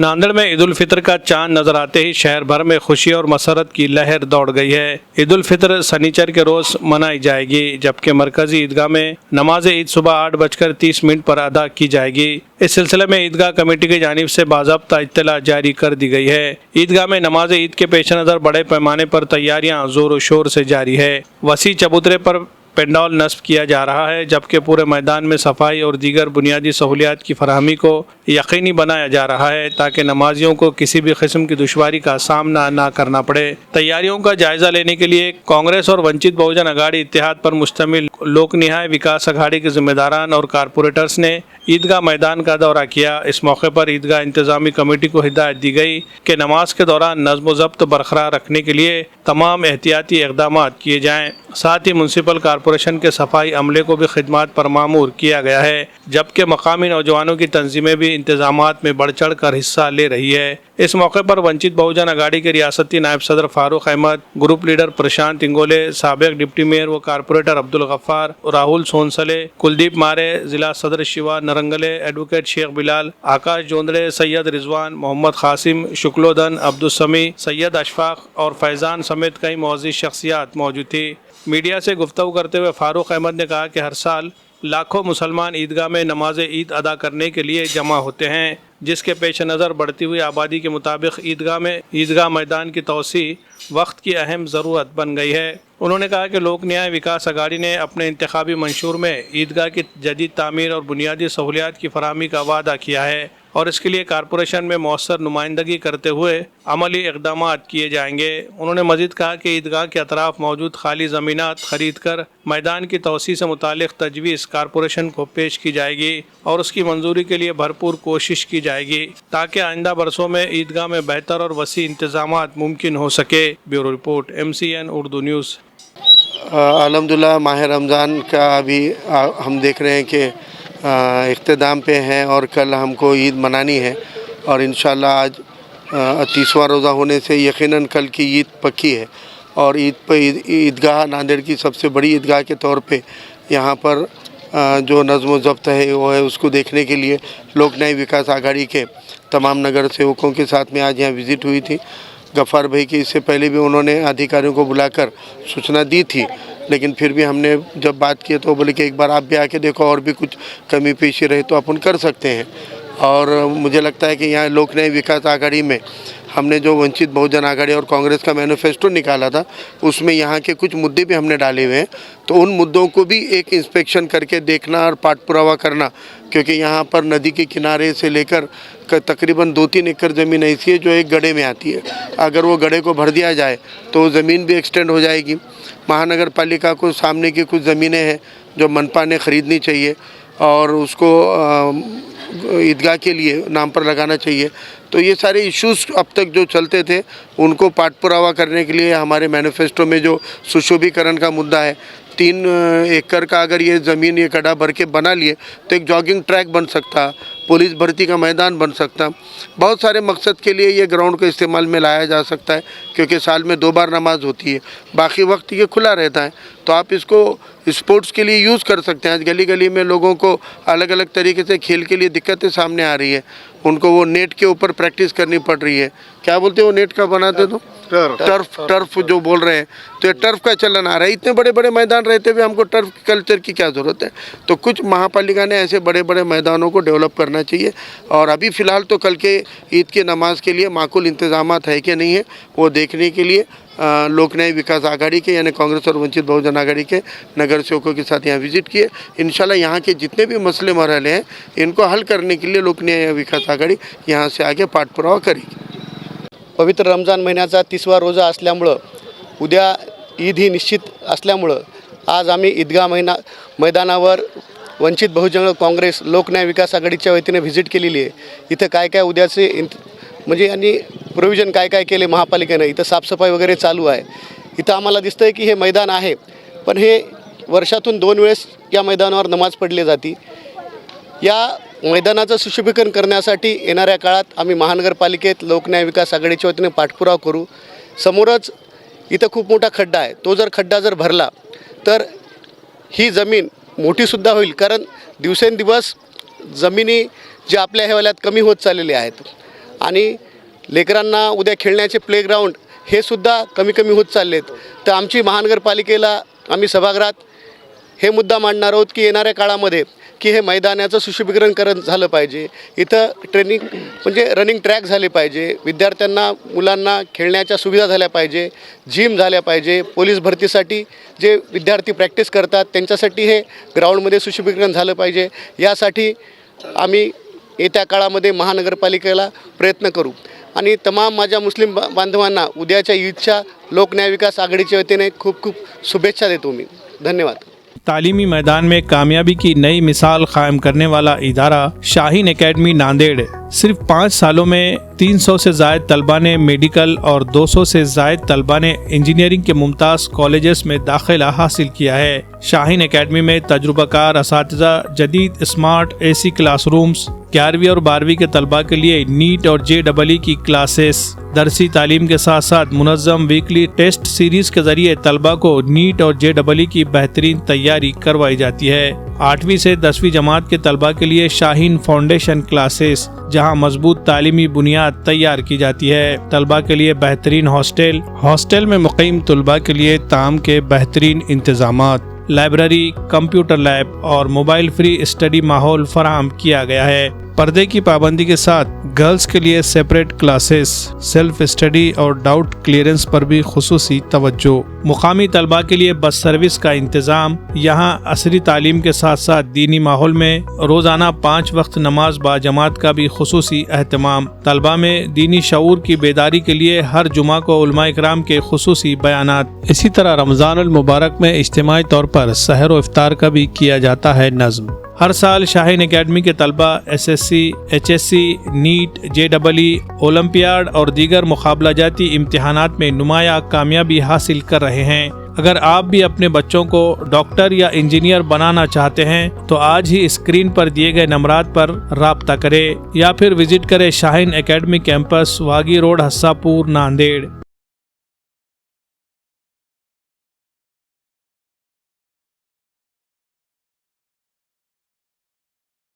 नांदेड़ में ईद उल फितर का चांद नजर आते ही शहर भर में खुशी और मसरत की लहर दौड़ गई है। ईद उल फितर शनिचर के रोज मनाई जाएगी, जबकि मरकजी ईदगाह में नमाज ईद सुबह 8:30 पर अदा की जाएगी। इस सिलसिले में ईदगाह कमेटी की जानिब से बाज़ाब्ता इत्तला जारी कर दी गई है। ईदगाह में नमाज ईद के पेश नज़र बड़े पैमाने पर तैयारियां जोर शोर से जारी है। वसी चबूतरे पर पेंडॉल नस्ब किया जा रहा है, जबकि पूरे मैदान में सफाई और दीगर बुनियादी सहूलियात की फराहमी को यकीनी बनाया जा रहा है, ताकि नमाजियों को किसी भी किस्म की दुश्वारी का सामना न करना पड़े। तैयारियों का जायजा लेने के लिए कांग्रेस और वंचित बहुजन अघाड़ी इत्तेहाद पर मुश्तमिल लोक न्याय विकास अघाड़ी के जिम्मेदारान और कारपोरेटर्स ने ईदगाह मैदान का दौरा किया। इस मौके पर ईदगाह इंतजामी कमेटी को हिदायत दी गई कि नमाज के दौरान नज़्म व ज़ब्त बरकरार रखने के लिए तमाम एहतियाती इक़दाम किए जाएँ। साथ ही म्यूनसिपल कारपोरेशन के सफाई अमले को भी खिदमत पर मामूर किया गया है, जबकि मकामी नौजवानों की तंजीमें भी इंतजामात में बढ़ चढ़ कर हिस्सा ले रही है। इस मौके पर वंचित बहुजन अघाड़ी के रियासती नायब सदर फारूक अहमद, ग्रुप लीडर प्रशांत इंगोले, साबिक डिप्टी मेयर व कारपोरेटर अब्दुल गफ्फार, राहुल सोनसले, कुलदीप मारे, जिला सदर शिवा नरंगले, एडवोकेट शेख बिलाल, आकाश जोंदड़े, सैयद रिजवान, मोहम्मद कासिम, शुक्लोदन, अब्दुल समी, सैयद अशफाक और फैज़ान समेत कई मुअज़्ज़िज़ शख्सियात मौजूद थी। मीडिया से गुफ्तगू करते हुए फारूक अहमद ने कहा कि हर साल लाखों मुसलमान ईदगाह में नमाज ईद अदा करने के लिए जमा होते हैं, जिसके पेश नज़र बढ़ती हुई आबादी के मुताबिक ईदगाह मैदान की तोसी वक्त की अहम ज़रूरत बन गई है। उन्होंने कहा कि लोक न्याय विकास अघाड़ी ने अपने इंतखाबी मंशूर में ईदगाह की जदीद तामीर और बुनियादी सहूलियात की फराहमी का वादा किया है और इसके लिए कारपोरेशन में मौसर नुमाइंदगी करते हुए अमली इक़दाम किए जाएंगे। उन्होंने मज़ीद कहा कि ईदगाह के अतराफ मौजूद खाली ज़मीनात खरीद कर मैदान की तोसी से मुतालिक तजवीज़ कारपोरेशन को पेश की जाएगी और उसकी मंजूरी के लिए भरपूर कोशिश की जाएगी, ताकि आइंदा बरसों में ईदगाह में बेहतर और वसी इंतज़ामात मुमकिन हो सके। Bureau report, MCN Urdu news. अल्हम्दुलिल्लाह माह रमज़ान का अभी हम देख रहे हैं कि इख्तिताम पे हैं और कल हमको ईद मनानी है और इंशाल्लाह आज 30वां रोज़ा होने से यकीनन कल की ईद पक्की है। और ईद पे ईदगाह नांदेड़ की सबसे बड़ी ईदगाह के तौर पे यहाँ पर जो नज़्म व ज़ब्त है वो है, उसको देखने के लिए लोक न्याय विकास अघाड़ी के तमाम नगर सेवकों के साथ में आज यहाँ विज़िट हुई थी। गफ़ार भाई की इससे पहले भी उन्होंने अधिकारियों को बुलाकर सूचना दी थी, लेकिन फिर भी हमने जब बात की तो बोले कि एक बार आप भी आके देखो और भी कुछ कमी पेशी रहे तो अपन कर सकते हैं। और मुझे लगता है कि यहाँ लोक न्याय विकास अघाड़ी में हमने जो वंचित बहुजन अघाड़ी और कांग्रेस का मैनिफेस्टो निकाला था उसमें यहाँ के कुछ मुद्दे भी हमने डाले हुए हैं, तो उन मुद्दों को भी एक इंस्पेक्शन करके देखना और पाठ पुरावा करना, क्योंकि यहाँ पर नदी के किनारे से लेकर तकरीबन 2-3 एकड़ ज़मीन ऐसी है जो एक गड्ढे में आती है। अगर वो गड्ढे को भर दिया जाए तो ज़मीन भी एक्सटेंड हो जाएगी। महानगर पालिका को सामने की कुछ ज़मीनें हैं जो मनपा ने ख़रीदनी चाहिए और उसको ईदगाह के लिए नाम पर लगाना चाहिए। तो ये सारे इश्यूज़ अब तक जो चलते थे उनको पाठ पुरावा करने के लिए हमारे मैनिफेस्टो में जो सुशोभीकरण का मुद्दा है, 3 एकड़ का अगर ये ज़मीन ये गड्ढा भर के बना लिए तो एक जॉगिंग ट्रैक बन सकता, पुलिस भर्ती का मैदान बन सकता। बहुत सारे मकसद के लिए ये ग्राउंड को इस्तेमाल में लाया जा सकता है, क्योंकि साल में 2 बार नमाज होती है, बाकी वक्त ये खुला रहता है। तो आप इसको स्पोर्ट्स के लिए यूज़ कर सकते हैं। आज गली गली में लोगों को अलग अलग तरीके से खेल के लिए दिक्कतें सामने आ रही है, उनको वो नेट के ऊपर प्रैक्टिस करनी पड़ रही है। क्या बोलते हैं वो नेट का बनाते तो टर्फ जो बोल रहे हैं, तो ये टर्फ का चलन आ रहा है। इतने बड़े बड़े मैदान रहते हुए हमको टर्फ कल्चर की क्या ज़रूरत है? तो कुछ महापालिका ने ऐसे बड़े बड़े मैदानों को डेवलप करना चाहिए। और अभी फ़िलहाल तो कल के ईद की नमाज के लिए माकूल इंतज़ामात है कि नहीं है वो देखने के लिए लोक न्याय विकास अघाड़ी के यानी कांग्रेस और वंचित बहुजन अघाड़ी के नगर सेवकों के साथ यहाँ विजिट किए। इंशाल्लाह यहाँ के जितने भी मसले मरहले हैं इनको हल करने के लिए लोक न्याय विकास आघाडी यहाँ से आगे पाठपुरावा करेगी। पवित्र रमजान महिन्याचा 30वा रोजा असल्यामुळं उद्या ईद ही निश्चित असल्यामुळं आज आम्ही ईदगाह मैदानावर वंचित बहुजन काँग्रेस लोक न्याय विकास आघाडीच्या वतीने व्हिजिट केलेली आहे। इथं काय काय उद्याचे म्हणजे आणि प्रोव्हिजन काय काय केले महापालिकेने, इथं साफसफाई वगैरे चालू आहे। इथं आम्हाला दिसतंय की हे मैदान आहे, पण हे वर्षातून 2 वेळेस या मैदानावर नमाज पढली जाते। या मैदानाचं सुशोभीकरण करण्यासाठी येणाऱ्या काळात आम्ही महानगरपालिकेत लोक न्याय विकास आघाडीच्या वतीने पाठपुरावा करू। समोरच इथं खूप मोठा खड्डा आहे, तो जर खड्डा जर भरला तर ही जमीन मोठीसुद्धा होईल, कारण दिवसेंदिवस जमिनी जे आपल्या ह्यावाल्यात कमी होत चाललेले आहेत आणि लेकरांना उद्या खेळण्याचे प्लेग्राऊंड हे सुद्धा कमी कमी होत चाललेत. तर आमची महानगरपालिकेला आम्ही सभागृहात हे मुद्दा मांडणार आहोत की येणाऱ्या काळामध्ये की हे मैदानाचं सुशोभीकरण झालं पाहिजे. इथं ट्रेनिंग म्हणजे रनिंग ट्रॅक झाले पाहिजे, विद्यार्थ्यांना मुलांना खेळण्याच्या सुविधा झाल्या पाहिजे, जिम झाल्या पाहिजे, पोलीस भरतीसाठी जे विद्यार्थी प्रॅक्टिस करतात त्यांच्यासाठी हे ग्राउंडमध्ये सुशोभीकरण झालं पाहिजे. यासाठी आम्ही येत्या काळामध्ये महानगरपालिकेला प्रयत्न करू. आणि तमाम माझ्या मुस्लिम बांधवांना उद्याच्या ईदच्या लोकन्याय विकास आघाडीच्या वतीने खूप खूप शुभेच्छा देतो मी. धन्यवाद. तालीमी मैदान में कामयाबी की नई मिसाल कायम करने वाला इदारा शाहीन एकेडमी नांदेड़ सिर्फ 5 सालों में 300 से ज़ायद तलबा ने मेडिकल और 200 से ज़ायद तलबा ने इंजीनियरिंग के मुमताज़ कॉलेजेस में दाखिला हासिल किया है. शाहीन एकेडमी में तजुर्बाकार असातिज़ा, जदीद स्मार्ट AC क्लासरूम्स, 11वीं और 12वीं के तलबा के लिए नीट और JEE की क्लासेस, दरसी तालीम के साथ साथ मुनज़्ज़म वीकली टेस्ट सीरीज़ के ज़रिए तलबा को नीट और JEE की बेहतरीन तैयारी करवाई जाती है. 8वीं से 10वीं जमात के तलबा के लिए शाहीन फाउंडेशन क्लासेस, जहां मजबूत तालीमी बुनियाद तैयार की जाती है. तलबा के लिए बेहतरीन हॉस्टल में मुक़ीम तलबा के लिए ताम के बेहतरीन इंतजामात, लाइब्रेरी, कंप्यूटर लैब और मोबाइल फ्री स्टडी माहौल फराहम किया गया है. पर्दे की पाबंदी के साथ गर्ल्स के लिए सेपरेट क्लासेस, सेल्फ स्टडी और डाउट क्लियरेंस पर भी खुसूसी तवज्जो. मुकामी तलबा के लिए बस सर्विस का इंतज़ाम. यहाँ असरी तालीम के साथ साथ दीनी माहौल में रोज़ाना 5 वक्त नमाज बाजमात का भी खुसूसी अहतमाम. तलबा में दीनी शऊर की बेदारी के लिए हर जुमा को उलमा इकराम के खुसूसी बयानात. इसी तरह रमज़ान अल मुबारक में इज्तिमाई तौर पर सहर व इफ्तार का भी किया जाता है नज़्म. हर साल शाहीन एकेडमी के तलबा SSC, HSC, NEET, JEE, olympiad और दीगर मुकाबलाजाती इम्तिहानात में नुमाया कामयाबी हासिल कर रहे हैं. अगर आप भी अपने बच्चों को डॉक्टर या इंजीनियर बनाना चाहते हैं तो आज ही स्क्रीन पर दिए गए नंबरात पर राब्ता करें या फिर विजिट करें Shaheen academy campus, वागी road, हस्सापुर, Nanded.